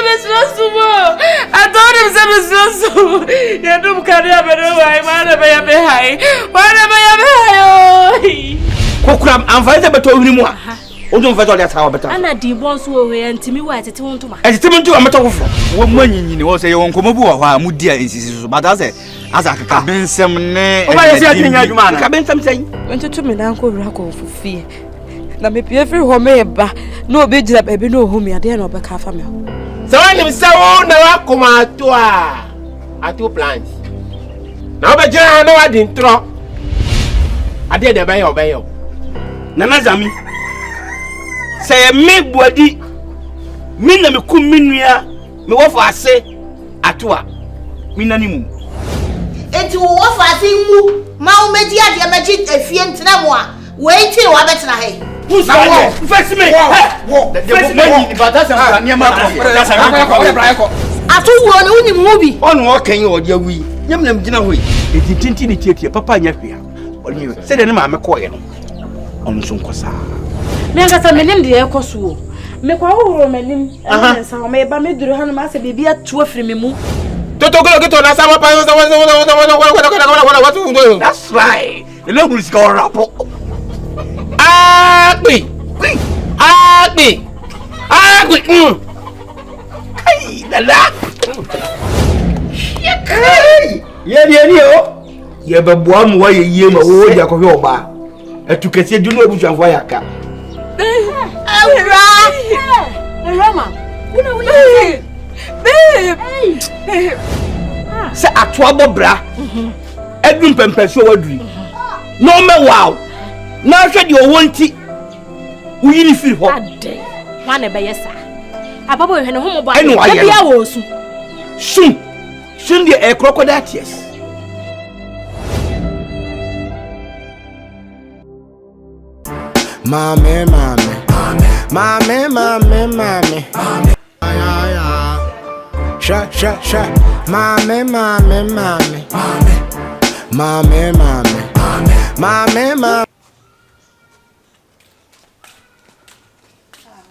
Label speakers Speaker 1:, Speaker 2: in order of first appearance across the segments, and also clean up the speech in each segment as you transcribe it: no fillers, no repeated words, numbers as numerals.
Speaker 1: I told him some you do carry a better way,
Speaker 2: Kokram, I'm fighting but only more. Don't fight all that hour, but
Speaker 3: Anna D. Bonds will wear and Timmy White at Montuma.
Speaker 2: as Timon to a matter of one money, you know, say on Comobu, Mudia insists, but as I can be some name. Oh, I say, I've been something.
Speaker 1: Went to me, Uncle Racco for fear. Now, maybe every home, no big up, baby, no home, I dare not back half a meal.
Speaker 4: So I'm so now come out to two plans. Now, but I know I didn't throw. I did obey.
Speaker 2: Nanazami say me body me na me kuminua me wo fa ase atoa me nanimu
Speaker 5: enti wo fa ase mu ma wo medi ade magi afie ntena mo a wait till wa betena he
Speaker 2: who's that face me wo the money but that's a near ma ko
Speaker 5: ato wo ne woni mu bi
Speaker 2: ono o kan o dia wi nyam nam gina hoi enti tinti ni tietie papa nya hwea oni se de ne ma me ko ye no on so nkosa
Speaker 3: me ngasa menim de ekoso me kwa horo menim ensa o me ba me duru hanu ma se bibia tuo firi me mu
Speaker 4: toto go na sama pa
Speaker 2: that's right the level is going up
Speaker 4: agbi
Speaker 2: kai dala ye o ye beboa mu wa ye ma wo dia ko hwe oba etukese du no ebujanfo ayaka
Speaker 3: Rama babe
Speaker 2: se atoa bobra edum pempeso waduri no me wow na hwe de owonti uyiri firi ho
Speaker 3: ade wa na be yesa ababo hwe ne homo ba
Speaker 2: bia
Speaker 3: wo su
Speaker 2: sun de a crocodile tears
Speaker 6: Mame Sha Mame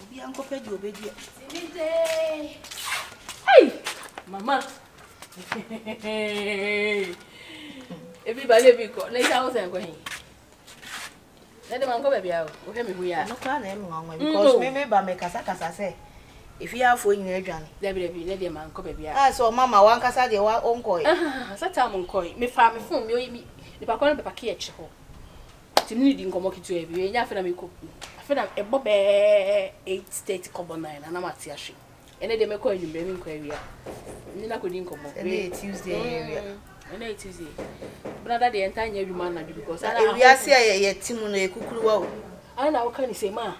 Speaker 5: bi anko pedi obedi
Speaker 3: hey mama everybody be ko na isa wo sen ko hin na de man ko be bia o hwe me hu ya
Speaker 5: no kwa na em nwanwa because me ba me kasa say if you have phone in adwane
Speaker 3: debi na de man ko be bia
Speaker 5: so mama wan kasa de wa onko
Speaker 3: sata mon ko me fa me phone me mi de pa ko na be pa ke eche ho timni di nkomo kitu e bi nya fe na me ko fe na e bo be 8:30 kobo 9 na ma ti ahwe ene de me ko anwumre mi nko awia ni na ko di nkomo
Speaker 5: ene Tuesday area
Speaker 3: ene Tuesday brother de enta nya adwuma na because
Speaker 5: we are see ye timu no ekukuru wa
Speaker 3: ana na wo kan se ma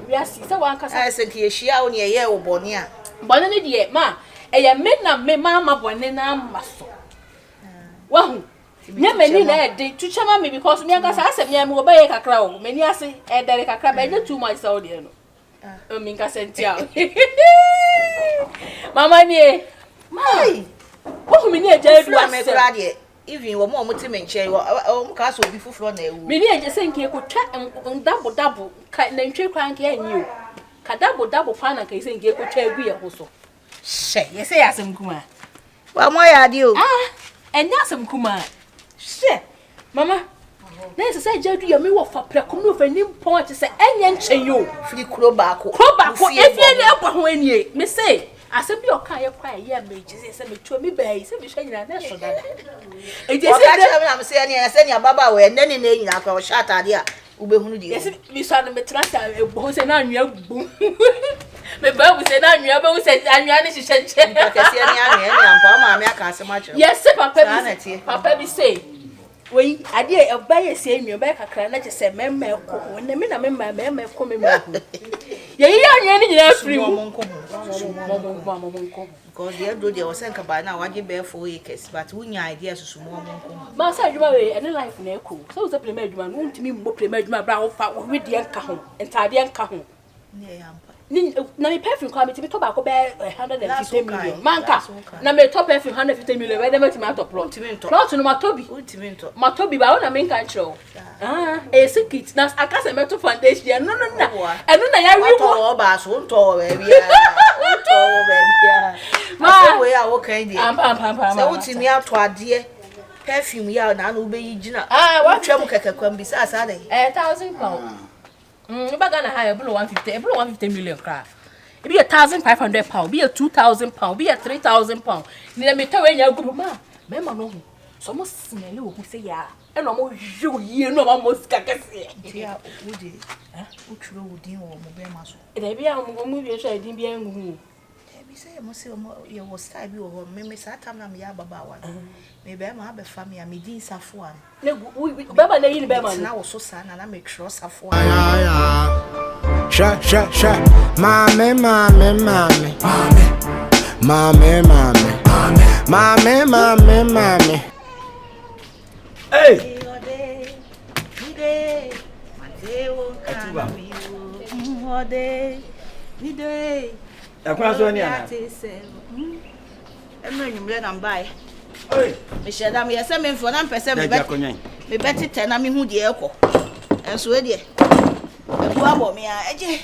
Speaker 3: we are see se wan kasa
Speaker 5: se ke yehia wo ne ye wo bone a
Speaker 3: bone ne de ma eye me na me ma bone na maso wa hu nya mani na e de tuchama me because me nkasa asem nya me wo ba ye kakra wo mani ase e dere kakra ba nya too much so de no o mi nkasa ntia mama ni mai wo hu me ni eja edu
Speaker 5: ase kra de even wo mo ti menche wo mo ka so obi fufuro na ewu
Speaker 3: me ni eje se nke ko twa double ka na ntwe kwa nke anyi o ka double pa na ka se nke ko twa egu ye ho so she ye se yasem kuma
Speaker 5: wa mo ya di o
Speaker 3: enya asem kuma she mama na se jadu ye me wo fa prekom no fa nim point se enya nchen yo
Speaker 5: firi kuro baako
Speaker 3: efie ne egwa ho anie me say asem bi oka ye kwa ye meji se me tuo me bai se me hwa nyina na so dada eje se
Speaker 5: na me se ne baba we ne ne nyina kwa o shata de a ubehunu di
Speaker 3: yes mi so na me trasa ebo se na anwia gbu me ba bu se na anwia ba bu se anwia ne hihye nche
Speaker 5: ka se ne anwia ne ampa ma me aka asem a kire
Speaker 3: yes papa bi say we ade e ba ye se anwia ba kakra na je se memma ko ne me na memma ko memma ye yi anwia ne nyina free mu
Speaker 5: because the do there was enka ba na waje be 4 acres but unya idea susu mo monko
Speaker 3: ma sa adwuma we ene life na eku so ze premier adwuma no ntimi mbo premier adwuma bra wo fa wo de enka ho entade enka ho
Speaker 5: ne yampa
Speaker 3: ni na me perfume kwa me to ba ko be 150 million manka na me top perfume 150 million we dem tima top plot no matobi matobi ba na me nka nchiro e sikit na akase meto foundation no na enu na ya wi
Speaker 5: wo ba so nto we bia nto oh baby. Ma we are okay dey. So wuti mi ato ade perfume ya na no be yigina. Wa twam kekakwam bi sa sa dey.
Speaker 3: £1,000. Iba na high below 150, below 150 million cry. It be £1,500, be £2,000, be £3,000. Ni me tell when you go ma. Me ma no. So mo smell who say ya. E no mo you no mo skakese.
Speaker 5: Ya wudi. Utro wudi wo mo be ma so.
Speaker 3: E be am mo bi so edin bi anhu.
Speaker 5: E bi say mo say you was style bi wo me sa tam na me ya baba wa. Me be ma be fa me a me din safo an.
Speaker 3: Ne baba na yin be ma
Speaker 5: na wo so sa na me tro safo an.
Speaker 6: Sha mame
Speaker 2: Hey so ni ana
Speaker 5: Emre nyumle na mbae
Speaker 2: Hey
Speaker 5: me sheda me yesa me mfo na mpese me beti te na me hu de ekọ enso e de ebu abo me a eje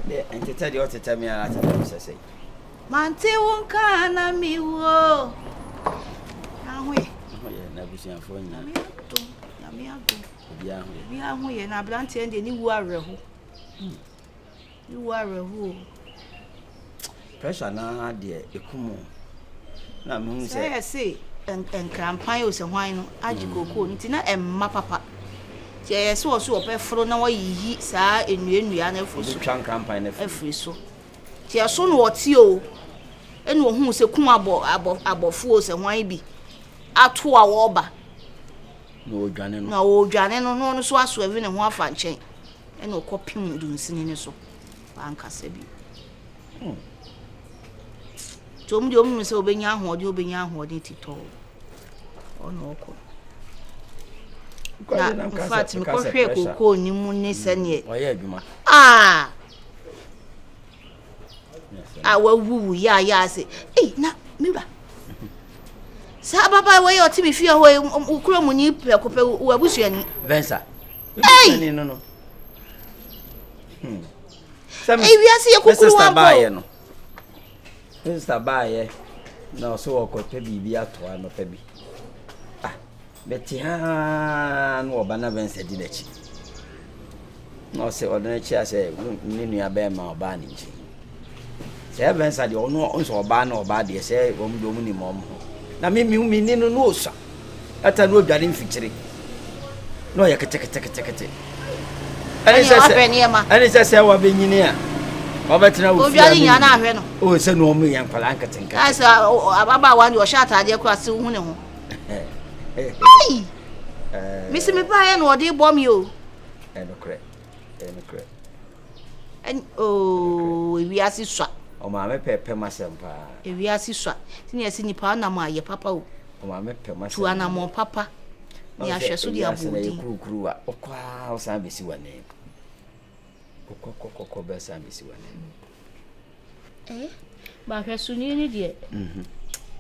Speaker 2: de entete de otete me ara tete sese
Speaker 5: mante wonka na mi wo ahwe
Speaker 2: na busianfo nya
Speaker 5: ya me ado
Speaker 2: obi
Speaker 5: bi ahwe na blante ende ni wu areho ni wu areho
Speaker 2: pressure na de ekumu na me
Speaker 5: say say en krampan o se hwan no agikoko nti na emma papa ti yes wo so opefro na wo yiyi saa enua na afuso
Speaker 2: twan krampan na
Speaker 5: afuso ti eso no oti o enu ohun se kun abofu o se hwan bi ato a wo ba na odwane no so aso evi ne ho afa nchen ena okopim dunsini ne so ankasa bi Tom di omu se obenya ahode tito ono oko na in fact me ko hwe kokoo ni mu ne sene
Speaker 2: oye adwuma
Speaker 5: wawu ya se na miba sa baba we yo timi fie ho ukuro mu ni prekope wabusuani
Speaker 2: Vensa
Speaker 5: ni
Speaker 2: no
Speaker 5: wi ase ye kokuru wa
Speaker 2: no Mr. Baye na so okope bibi ato ano pa bi beti ha no obana Vensa di dachi no se odana chi ase ni nua ba ma oba ni chi se Vensa di ono onso oba na oba de se omdo mu ni mom na mi ni no osa ata no odware mfikire no ya kete ani se wa benyini a Obetina wo fi
Speaker 5: obiari nya na ahwe no
Speaker 2: o se no omu yan kwala anketenka
Speaker 5: asa ababa wa ni o sha atade kwa se hu ne ho misi me pa ye no odi bo mi o
Speaker 2: enokre
Speaker 5: ewi asi swa
Speaker 2: o ma me pepe masempa
Speaker 5: ewi asi swa tini esi nipa na ma ye papa o
Speaker 2: ma me pepe masempa
Speaker 5: tu ana mo papa ni ahwe so di abodi
Speaker 2: kuru wa okwa o san besi wane kokoko besa mi siwane
Speaker 5: ba hwe so ni de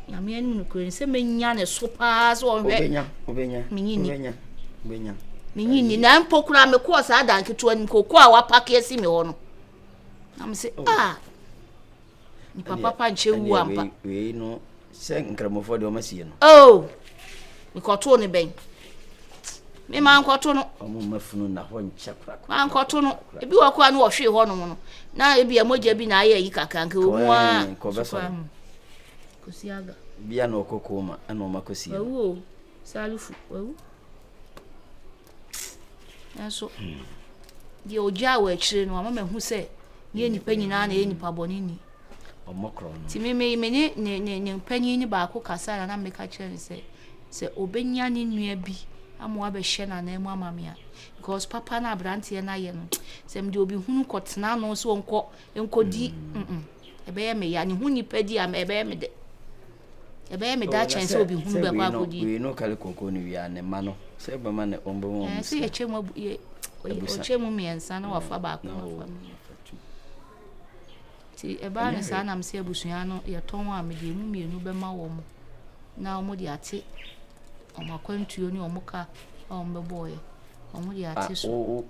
Speaker 5: ya me anu ko nse menya ne so pa so hwe
Speaker 2: obenya
Speaker 5: minyi na mpokura me ko sa adanke to ani kokko a wapake asi me ho no na me se ni papa nche wu ampa
Speaker 2: we no se nkramofo de o masie no
Speaker 5: mi ko to ne ben me man kwato no
Speaker 2: omo mafunu na ho nche kura
Speaker 5: man kwato no ebi wa kwa no wo hwe ho no no na ebi emoja bi na aye yi kakanka omu a kosiaga
Speaker 2: bia na okokoma ana o makosi
Speaker 5: wawu salufu wawu aso die oja wa chire no mama hu se ye nipa nyina na ye nipa boni ni
Speaker 2: omokro no
Speaker 5: ti me ne panyi ni ba ko kasa na meka chire se obenya ni nua bi amwa be hye na na mu amamia because papa na abrantie na ye no sem de obi hunu kotena no so enkodi ebe ye me ya ni hu nipa di am ebe ye me de ebe ye me da chance obi hunu be kwa kodi
Speaker 2: we no kale koko ni wi ane ma no se be ma ne ombo mo
Speaker 5: se ye chemu ye o chemu miensa na wafa ba ko wafa ti eba ne sa na mse abusua no ye ton a me de mu mienu be ma wo mo na wo mo de ate omakwantuo ni omuka ombeboye omo di ati so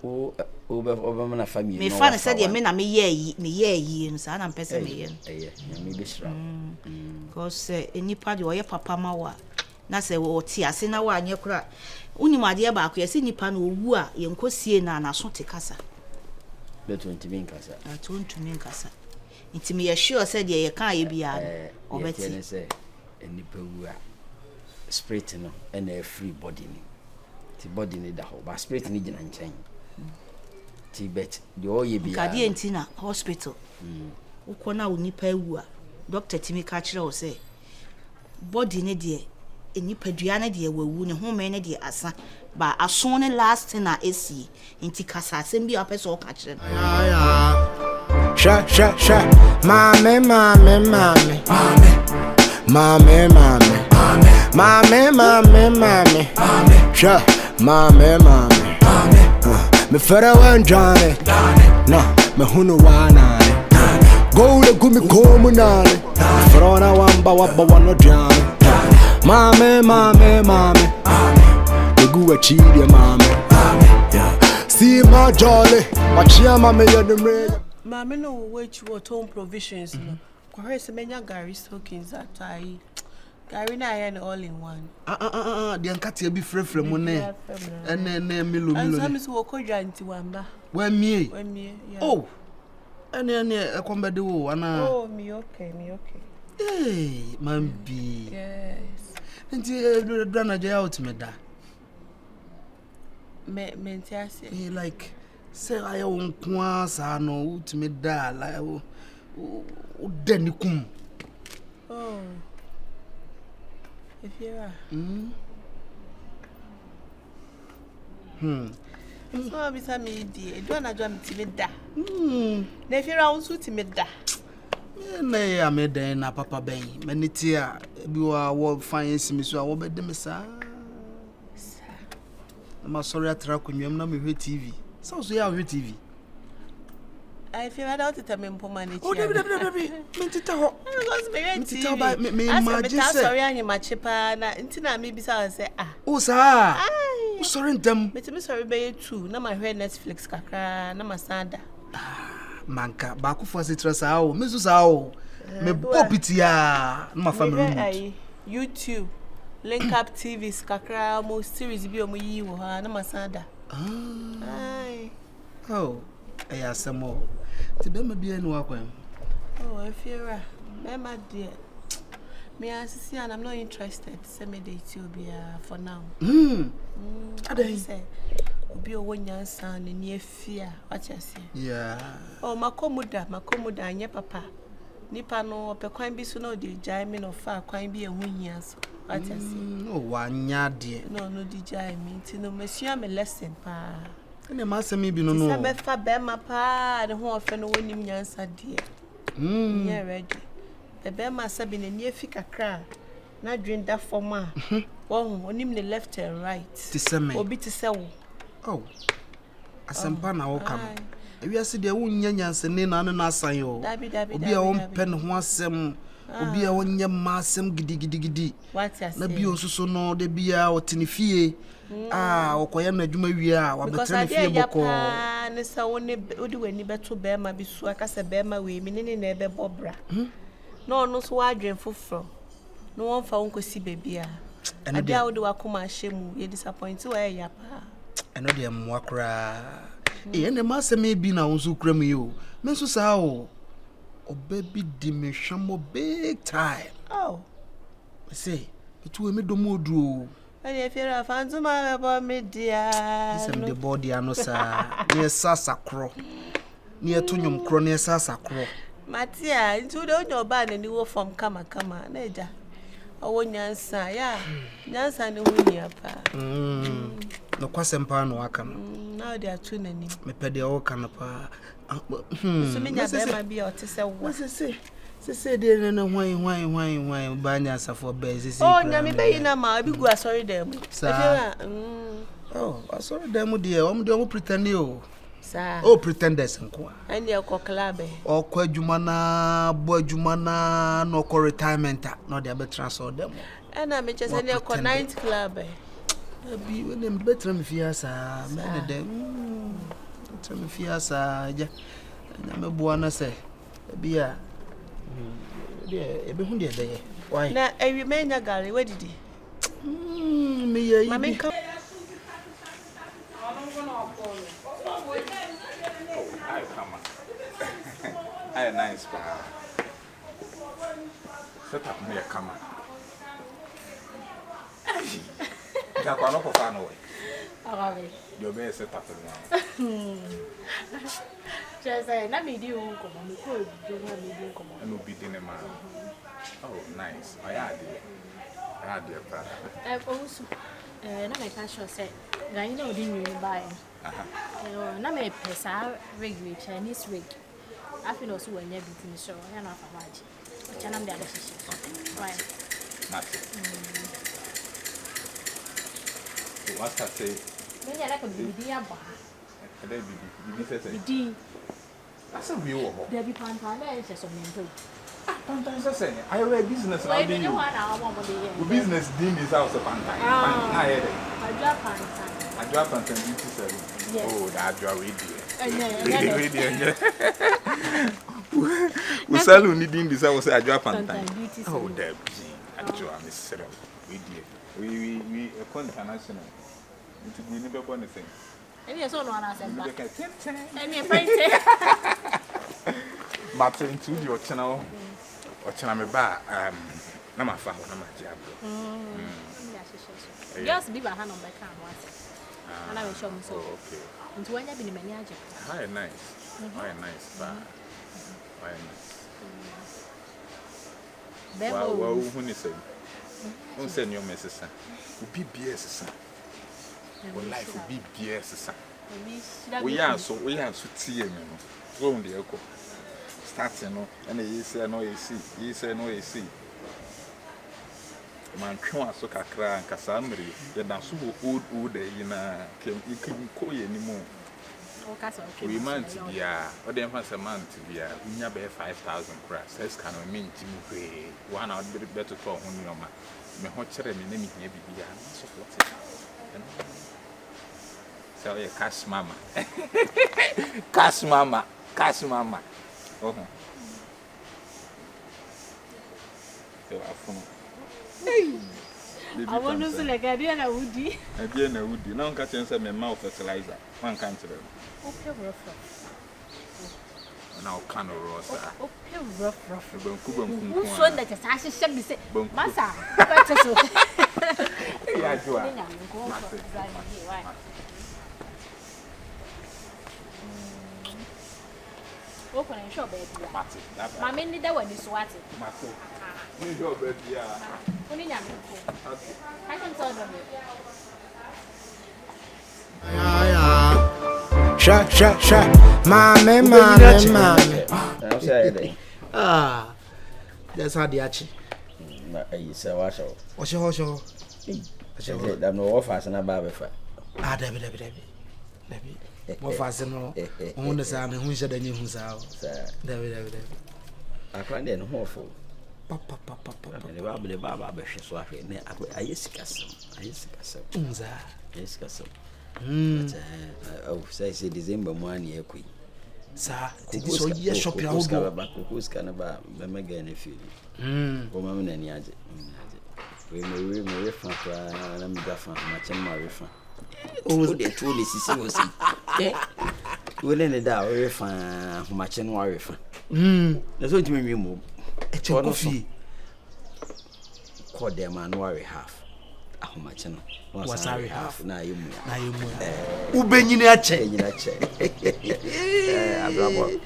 Speaker 2: Obama family.
Speaker 5: Me fa ne said ye me na me ye no sa na mpese me ye.
Speaker 2: Me be sure.
Speaker 5: Because enipa de oye papa ma wa na se wo ti ase na wa anye kura unimade ba akọ ye se nipa na owu a ye nkosie na so te kasa.
Speaker 2: Be 20 min kasa.
Speaker 5: 20 min kasa. Nti me ye sure said ye kan ye bia obeti.
Speaker 2: Ne se enipa wu a spirit no and a free body ni. Ti body ni da ho ba spirit ni gina nchen. Ti bet the oye bia.
Speaker 5: Kadi enti na hospital. Ukona unipa wu a doctor timi ka kire o say body ne de enipa dua ne de wawu ne home ne de asa ba aso ne last na esi nti kasa asem bi apese o ka kire
Speaker 6: Sha mame sha mame me fara wan Johnny no me hunu wana go le gumi komu nane frona wamba wabba no Johnny mame the guwa chidi mame see my jolly wachia mame ya demre
Speaker 7: mame no wait you home provisions no kware se menya Gary Stokins atai Gary na ya all in one
Speaker 6: de ankate bi frefre mu ne ene milo
Speaker 7: and some is wo kodwa nti wamba
Speaker 6: wa mie
Speaker 7: yeah.
Speaker 6: Oh ene ekombede wo ana
Speaker 7: oh me okay
Speaker 6: mambi
Speaker 7: yes
Speaker 6: nti do na je out me da
Speaker 7: me ntiase
Speaker 6: like say I won kwa sa no utime da la o danikum
Speaker 7: oh if you are so bi sa me di do na jo me da na if you are also time da
Speaker 6: na ya me den na papa ben maniti a bi wo fine simi so a wo be de me sa ma sorry atra kunwam na me hwe TV so ya hwe TV
Speaker 7: I feel I don't tell me manage.
Speaker 6: Oh, Debbie. Mentita ho.
Speaker 7: Because me
Speaker 6: mentita ba me imagine say.
Speaker 7: Sorry any machipa na ntina me bisa say ah.
Speaker 6: Oh sa. Sorry ndam.
Speaker 7: Me sorry be too. Na my head Netflix kakra na masanda.
Speaker 6: Manka ba ku for stress awo. Me so sa awo. Me popiti ya na my family.
Speaker 7: YouTube. Link Up TV kakra mo series bi o mo yi wo ha na masanda. Ai.
Speaker 6: Oh. Ayasamo. Ti be ma bia no akwan.
Speaker 7: Oh, if you're my dear. Me asisi and I'm not interested. Say me date you for now.
Speaker 6: Ade
Speaker 7: say obi o wonya san ne afia. What you say?
Speaker 6: Yeah.
Speaker 7: Oh, makomuda anye papa. Nipa no opekwan bi so no de jai me no fa kwan bi ehunhia so. What you say?
Speaker 6: Oh, wanya de.
Speaker 7: No di jai me. Ti no mesua me lesson pa.
Speaker 6: Ene ma asemi bi no no.
Speaker 7: Se be fa be ma pa de ho ofe no wonim nyansa de. Yeah ready. The be ma sabi ne nie fi kakra na dwen da form a. Wo onim ne left and right.
Speaker 6: Ti se me.
Speaker 7: Obi ti se wo.
Speaker 6: Oh. Asempa na wo kam. Ewi ase de wo nya nyansa ne na na asan yo. Obi a won pen ho asem. Obi a wonye ma asem gidi.
Speaker 7: What you say?
Speaker 6: Na bi onsuso no de bia otene fie. Okoya na adwuma wi a wabetre fie boko
Speaker 7: ne sa woni odi wani beto be ma bisu aka se be ma we mi ne na ebe bobra no no so adwen foforo no won fa wonko si bebia ade a wodi wakoma hyemu ye disappoint wa ya pa
Speaker 6: eno de mwa kra ene ma se me bi na wonso kra mu yo me so sa o obabi di me hwamo big time say etu me do modru
Speaker 7: and if you're a fan to my about media,
Speaker 6: some the body anosa near Sasa Cro near Tunyum Cro near Sasa Cro.
Speaker 7: Matia, into the no ban and you from Kama, Neja. Oh, Nyansa, yeah, Nyansa, no winning pa. No Quasempa no Akam. Now they are tuning me pedio canapa. So many might be or to say, what's it say? Say they no why banya for base. Oh, nyame be na ma bi gu asori dem.
Speaker 6: Oh, asori dem dear, dem pretend you.
Speaker 7: Sir.
Speaker 6: Oh, pretenders nko.
Speaker 7: And your club.
Speaker 6: O kwa adwuma na bo adwuma na no ko retirement no dey be transfer dem.
Speaker 7: And I me just say your night club.
Speaker 6: Be when them better me fiasa, man, them. Better me fiasa, ja. I'm a buana say, be a. Yeah, be who day. Why?
Speaker 7: Now, I remain a galley. Where did he?
Speaker 6: Me,
Speaker 7: Mamma, come.
Speaker 8: Hi, come on. Hi, nice, pal. Set up me a camera. Jack, I'm not for fun away. Your best set up now.
Speaker 3: Just say, let me do come on. We could do what we do come on.
Speaker 8: And we'll be dinner, man. Oh, nice. I had it. I had your pal.
Speaker 3: Also, na me ka sure say, I know the new buy. Na me pesa regular Chinese rig. I feel also when you be so, I know for much. Chana me ada shishi. Right.
Speaker 8: Nice. What's that say?
Speaker 3: Me ya like a bidi aba.
Speaker 8: There be say.
Speaker 3: Bidi.
Speaker 8: That's a real one.
Speaker 3: There be pantana is just something.
Speaker 8: Sometimes I say, I have a business.
Speaker 3: Why do you want our one of the
Speaker 8: business dean is out of Pantine. I
Speaker 3: drop pantana.
Speaker 8: I drop Pantine beauty salon. Oh, that draw radio. We sell only dean this. I was a drop Pantine. Oh, there be. I draw Miss Sarah. We international. It's we never born the same.
Speaker 3: And yes, on one as a
Speaker 8: but into your channel or channel me ba na ma fa ho na ma ji abro
Speaker 3: just be hand on my car once and I will show me so
Speaker 8: okay
Speaker 3: into when you be many aje
Speaker 8: very nice very nice ba very nice wow who ni say who say your message obi BS sa o life obi BS sa we are so tie me no so on the echo starting no and you say no you say no you see man twa so kakra nkasa mmiri ye dan so old you na kem ko ye ni mo
Speaker 3: o kasa okay
Speaker 8: we man to bia o dem fa se man to bia nya be 5,000 price let's can we mean to me one out be better to ho ni oma me ho kire me na me hia bibia so what so yeah cash mama cash mama oh so afunu
Speaker 3: I want to say like I did na woody
Speaker 8: now catch say me mouth fertilizer one can tell
Speaker 3: okay rough
Speaker 8: now can rosa
Speaker 3: okay rough
Speaker 8: banku
Speaker 3: so that just I should be say massa better so
Speaker 8: yeah joa
Speaker 3: open and show baby mama need that one is what
Speaker 8: you show baby
Speaker 3: only nyame ko I can tell them
Speaker 6: Sha, mame.
Speaker 2: I'm sorry.
Speaker 6: That's how the achi.
Speaker 2: I say, wash out.
Speaker 6: Osho.
Speaker 2: I'm no offers and a barber.
Speaker 6: Debbie. What fast no? On the same who said the news out. Debbie.
Speaker 2: I can't then hopeful.
Speaker 6: Papa.
Speaker 2: The Baba Beshes were in I used to castle. Oh, say December 1 year queen.
Speaker 6: Sir, so yes, shop your old back.
Speaker 2: Who's can about Megan if you. For Mamma and Yaji. We may refund and I'm different, much and more refund. Oh, they truly see. We let it down, refund, much and more refund. That's what you mean, move.
Speaker 6: A coffee.
Speaker 2: Call them and worry half. How much was I half? Now you
Speaker 6: Ubeninache.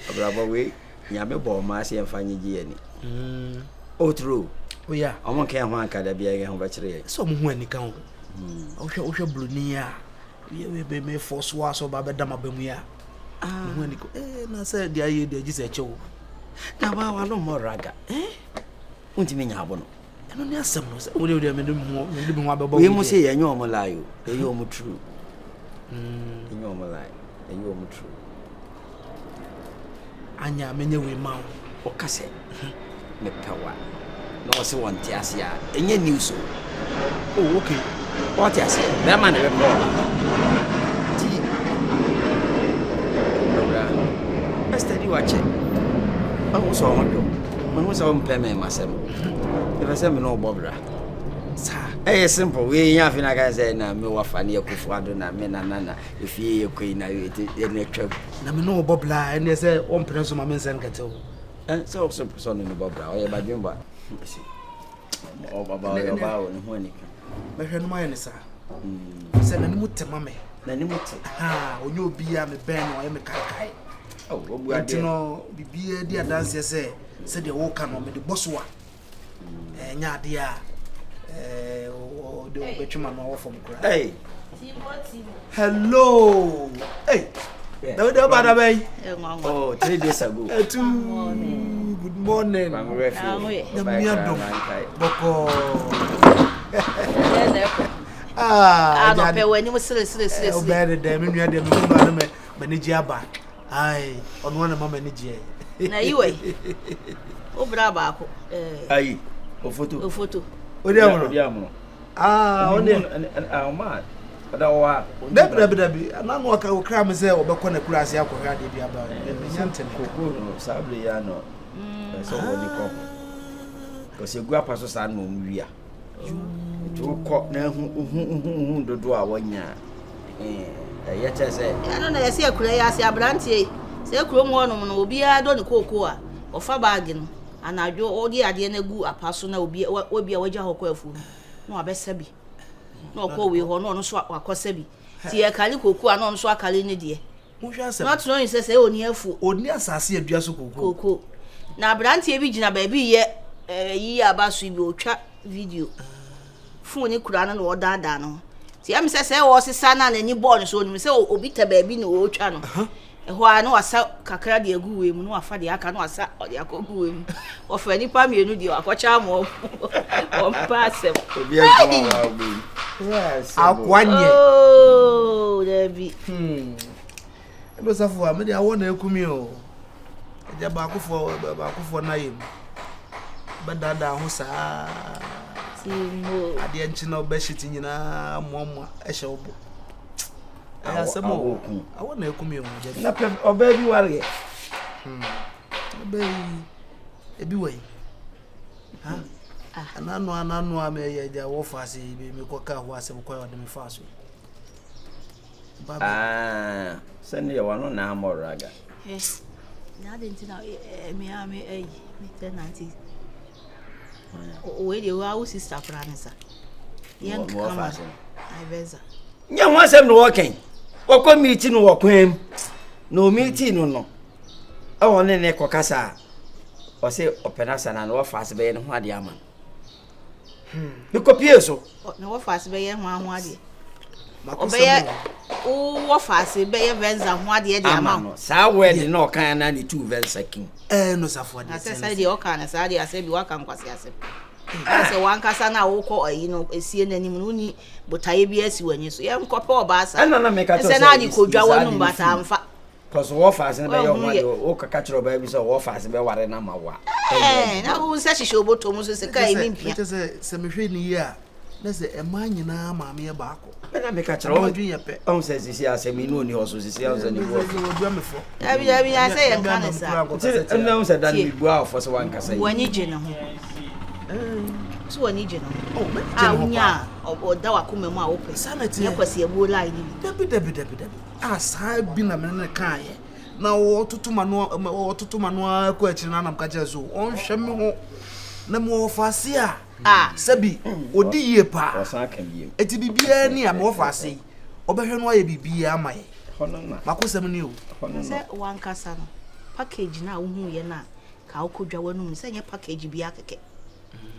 Speaker 2: Abrabo way. Yamebo, Marcy and Fanny Gianni. Oh, true.
Speaker 6: Oh, yeah. I
Speaker 2: won't care one can be a battery.
Speaker 6: Some when you come. Osha Brunia. You be me for swas or Babadama Bemia. When you go, I said, the idea is a show.
Speaker 2: Now, I no more raga. Won't you mean Habono?
Speaker 6: And only some was only more.
Speaker 2: We must say, and you're Malay, and you're true. In your Malay, and you're true.
Speaker 6: Anya, many we mount
Speaker 2: or cassette. Me power. No, so one Tiasia, and you knew so.
Speaker 6: Oh, okay.
Speaker 2: What is it? That man never call. I study watching. I was on you. Man was on payment myself. If I say me no Bobra. Hey, simple. We ain't having a guy say na me wa fani ya kufuado na me na nana. If ye kwe na you any trip.
Speaker 6: Na me no Bobla and they say on penso ma men sen kete.
Speaker 2: So so no Bobra. O ye ba dwumba. O baba yo ba o ni ho ni.
Speaker 6: Me hwe no ma ye ne sa. Se na ni mutema me. Na
Speaker 2: ni mutte.
Speaker 6: Ha, onye obi ya me ben o ye me kai.
Speaker 2: Oh, obu ade.
Speaker 6: No bibia di adanse se de wo ka no me de bosoa. Nya ade a the betchuma no from cry. Hey. Hello. Hey. No bad bay.
Speaker 2: Oh, 3 days ago.
Speaker 6: Good morning. Boko. Ah, no pe when you sile. Better them you dem no me manage aba. Ai, on one mama manage.
Speaker 7: Na iwe. O braba ako.
Speaker 2: Ai, o photo.
Speaker 6: Odi amono. Ah, oni
Speaker 2: man. Ada wa.
Speaker 6: Dabi. Ana no aka okra me say obekọ na kura ase akọhwa de bi aba.
Speaker 2: Nyante kokoro no sabre ya no. So woni ko. Ko se gua paso sa no nwia. Tu ko na hu dodo a wonya. Ya chese.
Speaker 7: Ano na yesi akura ya ase abrantie. Se akura mu ono no obi a do ne kokoo a. Ofa bag no. Anadwo odi ade na gu apaso na obi a wagya hokọ afu no abesabi no okọ we ho no so akosabi ti e kale koku ano no so akale ne de
Speaker 6: mohwe asem
Speaker 7: not knowing say oni afu
Speaker 6: oni asase adua so
Speaker 7: koko na brantie bi gina ba bi ye yi abaso bi otwa video phone kura no no dada no ti am say wo sesa na ni ball so ni say obi ta ba bi no otwa no ho ano asa kakra de agu we mu no afa de aka no asa de akogu we mu ofa ni pa mienu de akocha mo o pasem
Speaker 2: obi agu wa obi
Speaker 6: yes akwanye
Speaker 7: oh debi
Speaker 6: ebe safo a me de awo na ekumi o eja ba akufo na yem badada ho saa
Speaker 7: timo
Speaker 6: ade enchi na obeshiti nyina momo ehye obo asemo awo na ekumi o
Speaker 2: na pe oba bi ware
Speaker 6: oba ebi we ha anano ame ye ja wo fase be me koka ho asem ko yode me faso
Speaker 2: baba send ye wano na amoraga
Speaker 7: na de ntina me ame me tenanti o we de wa sister pranisa yen kama ai beza
Speaker 2: nya ho asem no woken wokọ meeting no wokwem no meeting no awo ne kokasa o se openasa na no fast be ne ho ade ama me kopie so
Speaker 7: na wo fast be ye ho ade obeye wo fast be ye venza ho ade de ama
Speaker 2: sa word no kan na ni 2 venza king
Speaker 6: no safo ade
Speaker 7: ase de o kan sa ade ase bi waka nkwase ase ase wankasa na wo ko ayi no esie nanim no ni botaye bi asi wanyi so ye nkope obasa
Speaker 2: na me ka to
Speaker 7: se na adi kodwa wonu mbata amfa
Speaker 2: cause wo fast na be yo ho o kaka chiro ba bi so wo fast be ware na mawa
Speaker 7: na wo se hihye obotom so se kai ni mpia
Speaker 6: se me hwe ni ya na se ema nyina maame ye baako
Speaker 2: na me ka chiro on se sisi asemi no ni ho so sisi on se ni wo
Speaker 6: odua me fo
Speaker 7: abi ya se ye kan sa
Speaker 2: na on se dan mi bua ofo so wankasa yi
Speaker 7: wanyi je na ho so wanyi je na ho unya oda wa kuma mu a ope
Speaker 6: sanity
Speaker 7: ye kwase ebu line ni
Speaker 6: dabi asa bi na me ne kan ye na wo tutuma no ko akiri na nam ka je so on hwe me ho na mo ofase a sabi odi ye pa
Speaker 2: osan kan bi
Speaker 6: eti bibia ni a mo ofase obehwe no aye bibia amaye
Speaker 2: hono na
Speaker 6: makosem ni o
Speaker 7: se wankasa no package na wo hu ye na ka okodwa wanu se nye package bi akeke